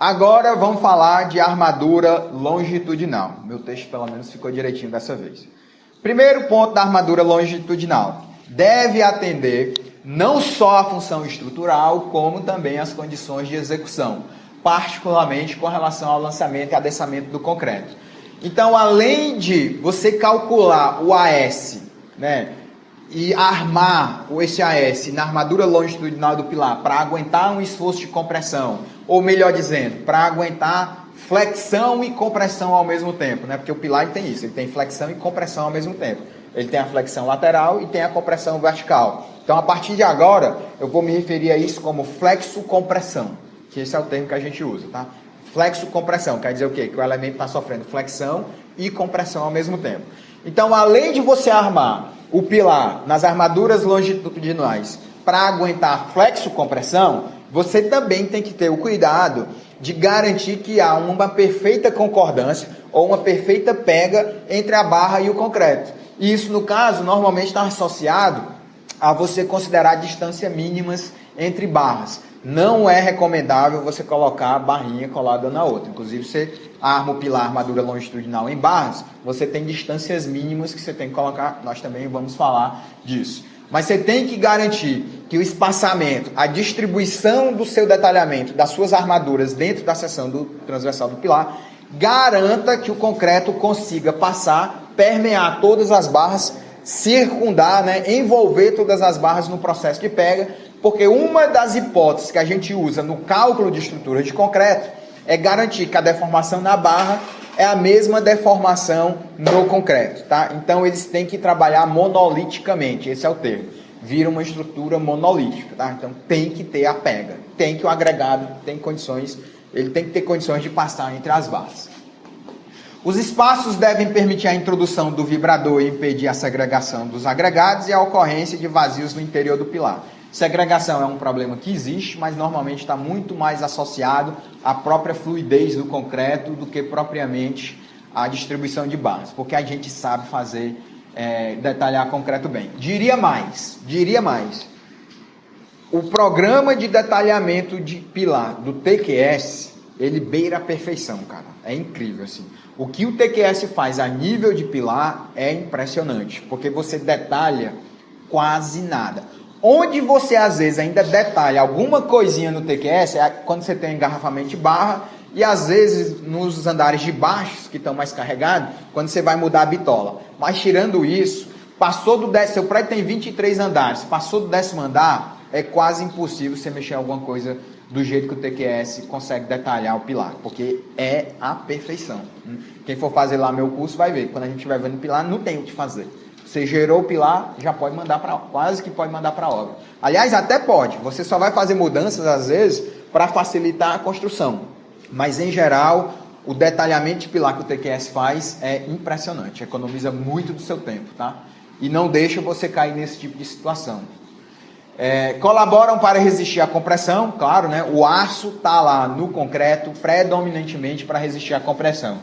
Agora vamos falar de armadura longitudinal. Meu texto pelo menos ficou direitinho dessa vez. Primeiro ponto da armadura longitudinal. Deve atender não só a função estrutural, como também as condições de execução, particularmente com relação ao lançamento e adensamento do concreto. Então, além de você calcular o AS, né, e armar esse AS na armadura longitudinal do pilar para aguentar um esforço de compressão, ou melhor dizendo, para aguentar flexão e compressão ao mesmo tempo, né? Porque o pilar ele tem isso, ele tem flexão e compressão ao mesmo tempo. Ele tem a flexão lateral e tem a compressão vertical. Então, a partir de agora, eu vou me referir a isso como flexo-compressão, que esse é o termo que a gente usa, tá? Flexo-compressão, quer dizer o quê? Que o elemento está sofrendo flexão e compressão ao mesmo tempo. Então, além de você armar o pilar nas armaduras longitudinais para aguentar flexo-compressão, você também tem que ter o cuidado de garantir que há uma perfeita concordância ou uma perfeita pega entre a barra e o concreto. E isso, no caso, normalmente está associado a você considerar distâncias mínimas entre barras. Não é recomendável você colocar a barrinha colada na outra. Inclusive, você arma o pilar armadura longitudinal em barras, você tem distâncias mínimas que você tem que colocar. Nós também vamos falar disso. Mas você tem que garantir que o espaçamento, a distribuição do seu detalhamento, das suas armaduras dentro da seção do transversal do pilar, garanta que o concreto consiga passar, permear todas as barras, circundar, né, envolver todas as barras no processo de pega, porque uma das hipóteses que a gente usa no cálculo de estrutura de concreto é garantir que a deformação na barra é a mesma deformação no concreto, tá? Então eles têm que trabalhar monoliticamente, esse é o termo. Vira uma estrutura monolítica, tá? Então tem que ter a pega, tem que o agregado tem condições, ele tem que ter condições de passar entre as barras. Os espaços devem permitir a introdução do vibrador e impedir a segregação dos agregados e a ocorrência de vazios no interior do pilar. Segregação é um problema que existe, mas normalmente está muito mais associado à própria fluidez do concreto do que propriamente à distribuição de barras, porque a gente sabe fazer, detalhar concreto bem. Diria mais, o programa de detalhamento de pilar do TQS, ele beira a perfeição, cara. É incrível, assim. O que o TQS faz a nível de pilar é impressionante, porque você detalha quase nada. Onde você, às vezes, ainda detalha alguma coisinha no TQS é quando você tem engarrafamento de barra e, às vezes, nos andares de baixo, que estão mais carregados, quando você vai mudar a bitola. Mas, tirando isso, passou do décimo, seu prédio tem 23 andares, passou do 10º andar, é quase impossível você mexer em alguma coisa do jeito que o TQS consegue detalhar o pilar, porque é a perfeição. Quem for fazer lá meu curso vai ver, quando a gente estiver vendo o pilar, não tem o que fazer. Você gerou o pilar, já pode mandar para, quase que pode mandar para a obra. Aliás, até pode, você só vai fazer mudanças às vezes para facilitar a construção. Mas em geral, o detalhamento de pilar que o TQS faz é impressionante, economiza muito do seu tempo, tá? E não deixa você cair nesse tipo de situação. Colaboram para resistir à compressão, claro, né? O aço está lá no concreto predominantemente para resistir à compressão.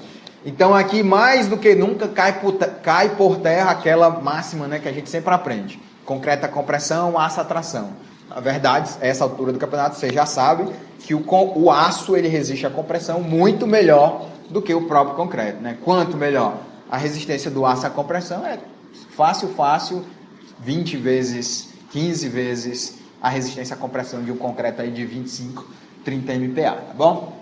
Então aqui mais do que nunca cai por terra aquela máxima, né, que a gente sempre aprende. Concreto a compressão, aço a tração. Na verdade, a essa altura do campeonato você já sabe que o aço ele resiste à compressão muito melhor do que o próprio concreto, né? Quanto melhor? A resistência do aço à compressão é fácil, 20 vezes, 15 vezes a resistência à compressão de um concreto aí de 25, 30 MPa, tá bom?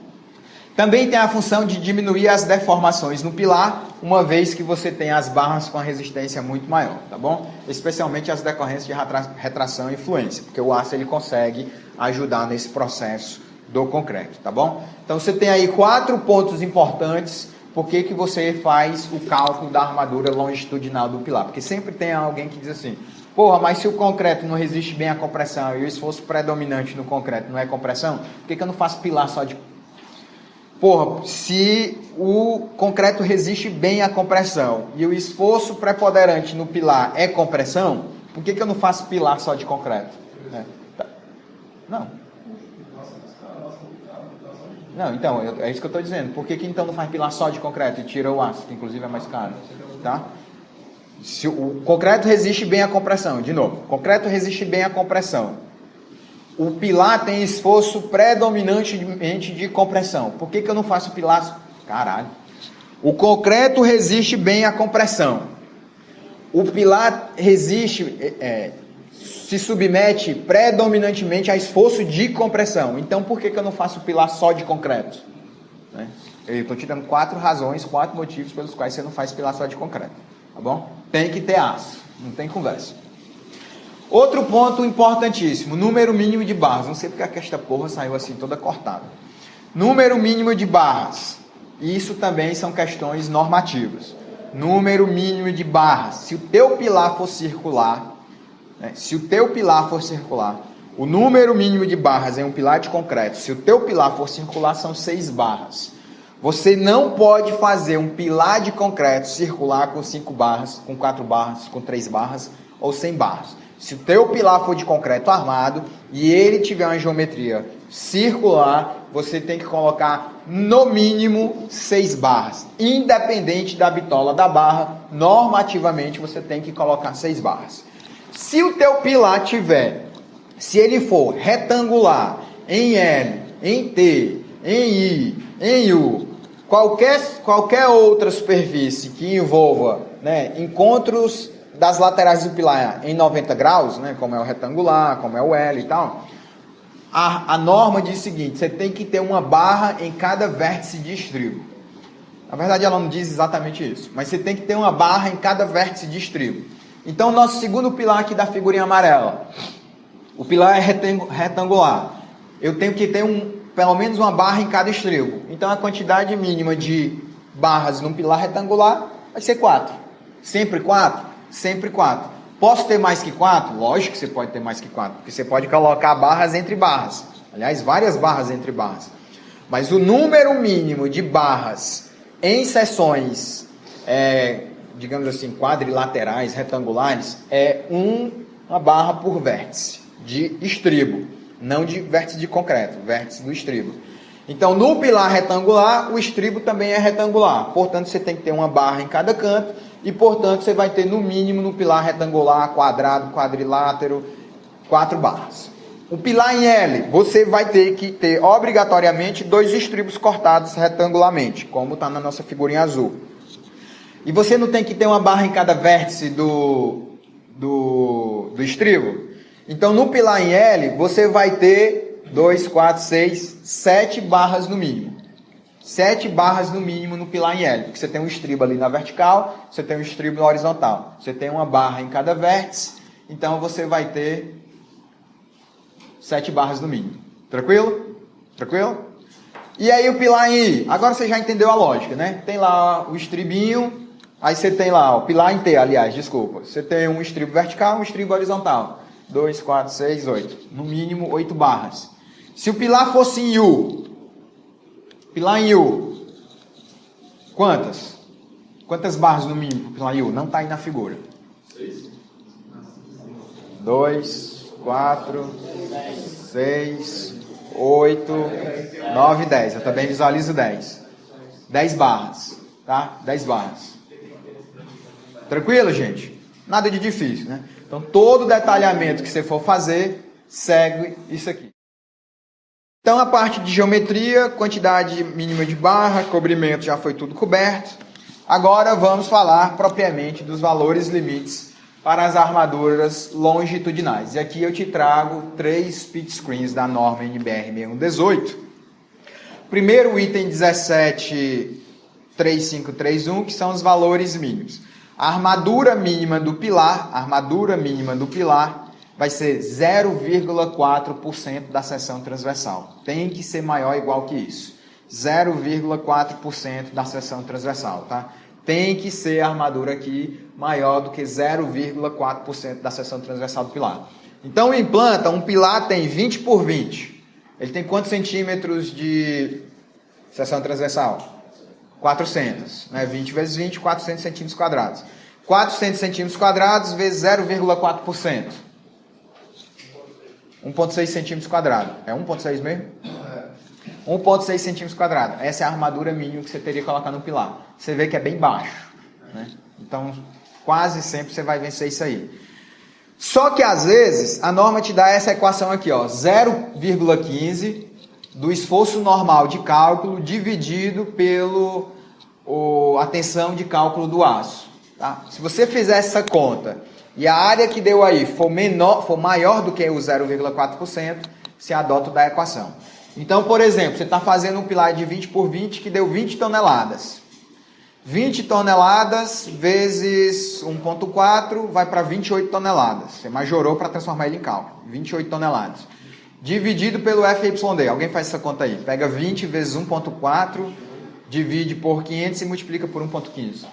Também tem a função de diminuir as deformações no pilar, uma vez que você tem as barras com a resistência muito maior, tá bom? Especialmente as decorrências de retração e fluência, porque o aço ele consegue ajudar nesse processo do concreto, tá bom? Então você tem aí 4 pontos importantes, por que você faz o cálculo da armadura longitudinal do pilar, porque sempre tem alguém que diz assim, porra, mas se o concreto não resiste bem à compressão e o esforço predominante no concreto não é compressão, por que eu não faço pilar só de... Porra, se o concreto resiste bem à compressão e o esforço preponderante no pilar é compressão, por que eu não faço pilar só de concreto? Não. Não, então, é isso que eu estou dizendo. Por que então não faz pilar só de concreto e tira o aço, que inclusive é mais caro? Tá? Se o concreto resiste bem à compressão, de novo, concreto resiste bem à compressão. o pilar tem esforço predominantemente de compressão. Por que eu não faço pilar? Caralho. O concreto resiste bem à compressão. O pilar resiste, se submete predominantemente a esforço de compressão. Então, por que eu não faço pilar só de concreto? Né? Eu estou te dando 4 razões, 4 motivos pelos quais você não faz pilar só de concreto. Tá bom? Tem que ter aço. Não tem conversa. Outro ponto importantíssimo, número mínimo de barras. Não sei porque que esta porra saiu assim toda cortada. Número mínimo de barras. Isso também são questões normativas. Número mínimo de barras. Se o teu pilar for circular, o número mínimo de barras em um pilar de concreto, se o teu pilar for circular, são 6 barras. Você não pode fazer um pilar de concreto circular com 5 barras, com 4 barras, com 3 barras ou 100 barras. Se o teu pilar for de concreto armado e ele tiver uma geometria circular, você tem que colocar no mínimo 6 barras. Independente da bitola da barra, normativamente você tem que colocar 6 barras. Se o teu pilar se ele for retangular, em L, em T, em I, em U, qualquer outra superfície que envolva, encontros das laterais do pilar em 90 graus, como é o retangular, como é o L e tal, a norma diz o seguinte: você tem que ter uma barra em cada vértice de estribo. Na verdade, ela não diz exatamente isso, mas você tem que ter uma barra em cada vértice de estribo. Então, o nosso segundo pilar aqui da figurinha amarela, o pilar é retangular. Eu tenho que ter pelo menos uma barra em cada estribo. Então, a quantidade mínima de barras num pilar retangular vai ser 4. Sempre 4? Sempre 4. Posso ter mais que 4? Lógico que você pode ter mais que 4, porque você pode colocar barras entre barras. Aliás, várias barras entre barras. Mas o número mínimo de barras em seções, digamos assim, quadrilaterais, retangulares, é uma barra por vértice de estribo. Não de vértice de concreto, vértice do estribo. Então, no pilar retangular, o estribo também é retangular. Portanto, você tem que ter uma barra em cada canto. E, portanto, você vai ter, no mínimo, no pilar retangular, quadrado, quadrilátero, 4 barras. O pilar em L, você vai ter que ter, obrigatoriamente, 2 estribos cortados retangularmente, como está na nossa figurinha azul. E você não tem que ter uma barra em cada vértice do estribo? Então, no pilar em L, você vai ter 2, 4, 6, 7 barras no mínimo. 7 barras no mínimo no pilar em L, porque você tem um estribo ali na vertical, você tem um estribo na horizontal. Você tem uma barra em cada vértice, então você vai ter 7 barras no mínimo. Tranquilo? Tranquilo? E aí o pilar em I? Agora você já entendeu a lógica, né? Tem lá o estribinho, aí você tem lá o pilar em T, aliás, desculpa. Você tem um estribo vertical, um estribo horizontal. 2, 4, 6, 8. No mínimo 8 barras. Se o pilar fosse em U, pilar em U, quantas barras no mínimo para o pilar em U? Não está aí na figura. 2, 4, 6, 8, 9, 10. Eu também visualizo 10. 10 barras, tá? 10 barras. Tranquilo, gente? Nada de difícil, né? Então, todo detalhamento que você for fazer, segue isso aqui. Então, a parte de geometria, quantidade mínima de barra, cobrimento já foi tudo coberto. Agora vamos falar propriamente dos valores limites para as armaduras longitudinais. E aqui eu te trago 3 pit screens da norma NBR 6118. Primeiro, o item 173531, que são os valores mínimos. A armadura mínima do pilar vai ser 0,4% da seção transversal. Tem que ser maior ou igual que isso. 0,4% da seção transversal, tá? Tem que ser a armadura aqui maior do que 0,4% da seção transversal do pilar. Então, em planta, um pilar tem 20 por 20. Ele tem quantos centímetros de seção transversal? 400. 20 vezes 20, 400 centímetros quadrados. 400 centímetros quadrados vezes 0,4%. 1,6 centímetros quadrados. É 1,6 mesmo? 1,6 centímetros quadrados. Essa é a armadura mínima que você teria que colocar no pilar. Você vê que é bem baixo, né? Então, quase sempre você vai vencer isso aí. Só que às vezes a norma te dá essa equação aqui, ó, 0,15 do esforço normal de cálculo dividido pelo a tensão de cálculo do aço. Tá? Se você fizer essa conta e a área que deu aí for maior do que o 0,4%, você adota o da equação. Então, por exemplo, você está fazendo um pilar de 20 por 20 que deu 20 toneladas. 20 toneladas vezes 1,4 vai para 28 toneladas. Você majorou para transformar ele em cálculo. 28 toneladas. Dividido pelo FYD. Alguém faz essa conta aí. Pega 20 vezes 1,4, divide por 500 e multiplica por 1,15.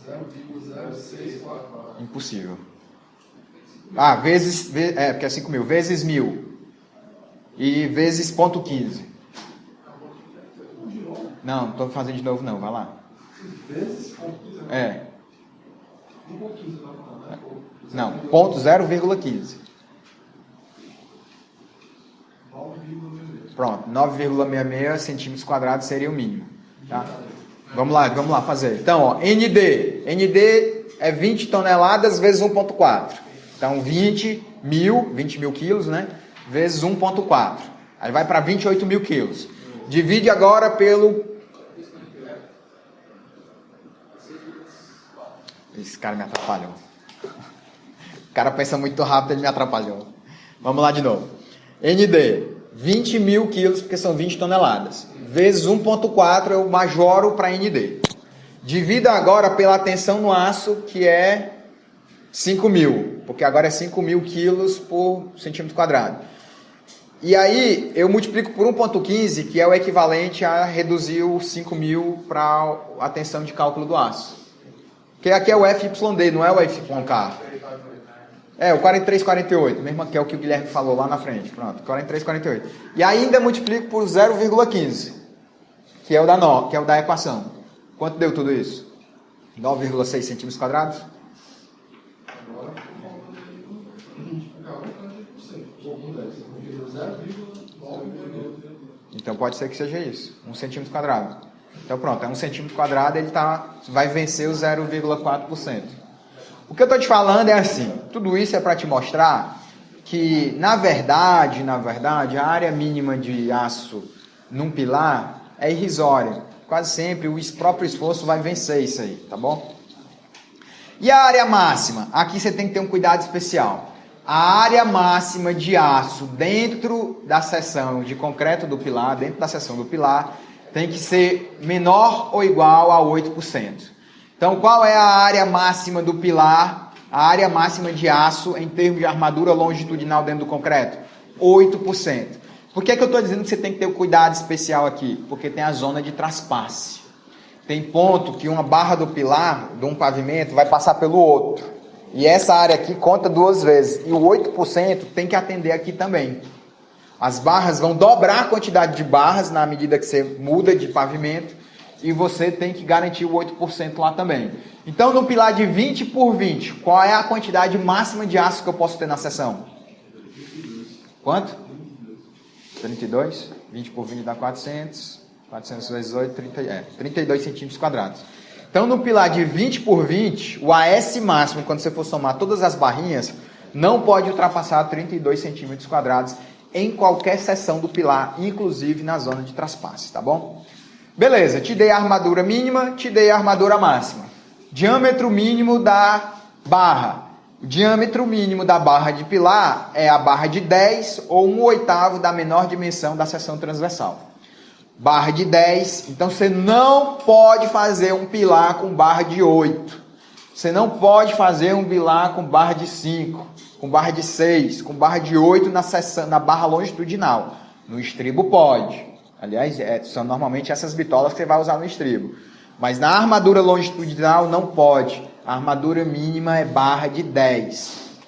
0,0644. Impossível. Porque é 5 mil. Vezes 1.000. E vezes 0,15. Não, não estou fazendo de novo não, vai lá. Vezes 0,15? É. 1,15 não, ponto 0,15. Pronto, 9,66 centímetros quadrados seria o mínimo. Tá? Vamos lá fazer. Então, ó, ND é 20 toneladas vezes 1,4. Então, 20 mil quilos, né? Vezes 1,4. Aí vai para 28 mil quilos. Divide agora pelo... Esse cara me atrapalhou. O cara pensa muito rápido, ele me atrapalhou. Vamos lá de novo. ND, 20 mil quilos, porque são 20 toneladas. Vezes 1,4 eu majoro para ND. Divida agora pela tensão no aço, que é 5 mil. Porque agora é 5 mil quilos por centímetro quadrado. E aí eu multiplico por 1,15, que é o equivalente a reduzir o 5 mil para a tensão de cálculo do aço. Porque aqui é o FYD, não é o FYK. É, o 43,48, mesmo que é o que o Guilherme falou lá na frente. Pronto, 43,48. E ainda multiplico por 0,15, que é o da equação. Quanto deu tudo isso? 9,6 centímetros quadrados? Então pode ser que seja isso, 1 centímetro quadrado. Então pronto, é 1 centímetro quadrado, ele vai vencer o 0,4%. O que eu estou te falando é assim, tudo isso é para te mostrar que, na verdade, a área mínima de aço num pilar é irrisória. Quase sempre o próprio esforço vai vencer isso aí, tá bom? E a área máxima? Aqui você tem que ter um cuidado especial. A área máxima de aço dentro da seção de concreto do pilar, dentro da seção do pilar, tem que ser menor ou igual a 8%. Então, qual é a área máxima do pilar, a área máxima de aço em termos de armadura longitudinal dentro do concreto? 8%. Por que eu estou dizendo que você tem que ter um cuidado especial aqui? Porque tem a zona de traspasse. Tem ponto que uma barra do pilar, de um pavimento, vai passar pelo outro. E essa área aqui conta 2 vezes. E o 8% tem que atender aqui também. As barras vão dobrar a quantidade de barras na medida que você muda de pavimento. E você tem que garantir o 8% lá também. Então, no pilar de 20 por 20, qual é a quantidade máxima de aço que eu posso ter na seção? Quanto? 32? 20 por 20 dá 400. 400 vezes 8, 32 centímetros quadrados. Então, no pilar de 20 por 20, o AS máximo, quando você for somar todas as barrinhas, não pode ultrapassar 32 centímetros quadrados em qualquer seção do pilar, inclusive na zona de traspasse, tá bom? Beleza, te dei a armadura mínima, te dei a armadura máxima. Diâmetro mínimo da barra. O diâmetro mínimo da barra de pilar é a barra de 10 ou 1/8 da menor dimensão da seção transversal. Barra de 10, então você não pode fazer um pilar com barra de 8. Você não pode fazer um pilar com barra de 5, com barra de 6, com barra de 8 na barra longitudinal. No estribo pode. Aliás, são normalmente essas bitolas que você vai usar no estribo. Mas na armadura longitudinal não pode. A armadura mínima é barra de 10.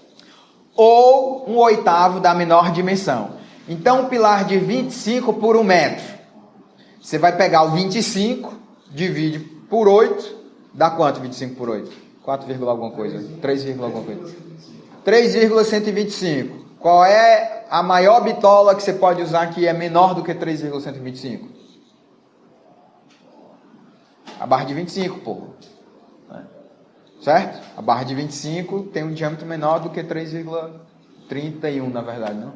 Ou 1/8 da menor dimensão. Então, um pilar de 25 por 1 metro. Você vai pegar o 25, divide por 8, dá quanto 25 por 8? 4, alguma coisa, 3, alguma coisa. 3,125. Qual é a maior bitola que você pode usar que é menor do que 3,125? A barra de 25, pô. certo? A barra de 25 tem um diâmetro menor do que 3,31, na verdade, não?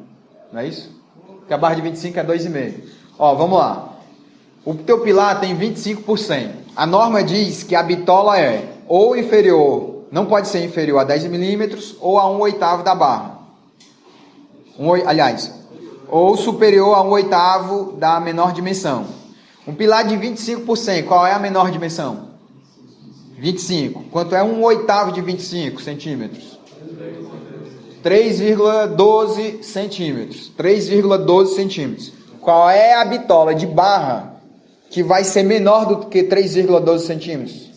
Não é isso? Porque a barra de 25 é 2,5. Ó, vamos lá. O teu pilar tem 25%. A norma diz que a bitola é ou inferior, não pode ser inferior a 10 milímetros ou a 1/8 da barra. Ou superior a 1/8 da menor dimensão. Um pilar de 25%, qual é a menor dimensão? 25. Quanto é 1/8 de 25 centímetros? 3,12 centímetros. 3,12 centímetros. Qual é a bitola de barra que vai ser menor do que 3,12 centímetros?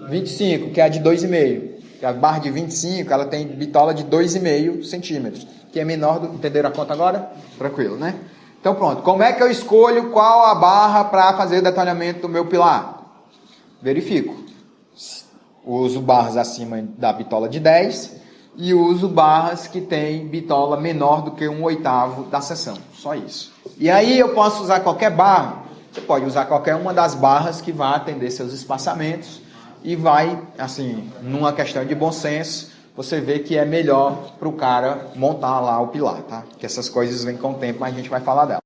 25, que é a de 2,5. A barra de 25, ela tem bitola de 2,5 centímetros, que é menor do... Entenderam a conta agora? Tranquilo, né? Então pronto. Como é que eu escolho qual a barra para fazer o detalhamento do meu pilar? Verifico. Uso barras acima da bitola de 10 e uso barras que tem bitola menor do que 1/8 da seção. Só isso. E aí eu posso usar qualquer barra. Você pode usar qualquer uma das barras que vai atender seus espaçamentos e vai, assim, numa questão de bom senso, você vê que é melhor para o cara montar lá o pilar, tá? Que essas coisas vêm com o tempo, mas a gente vai falar dela.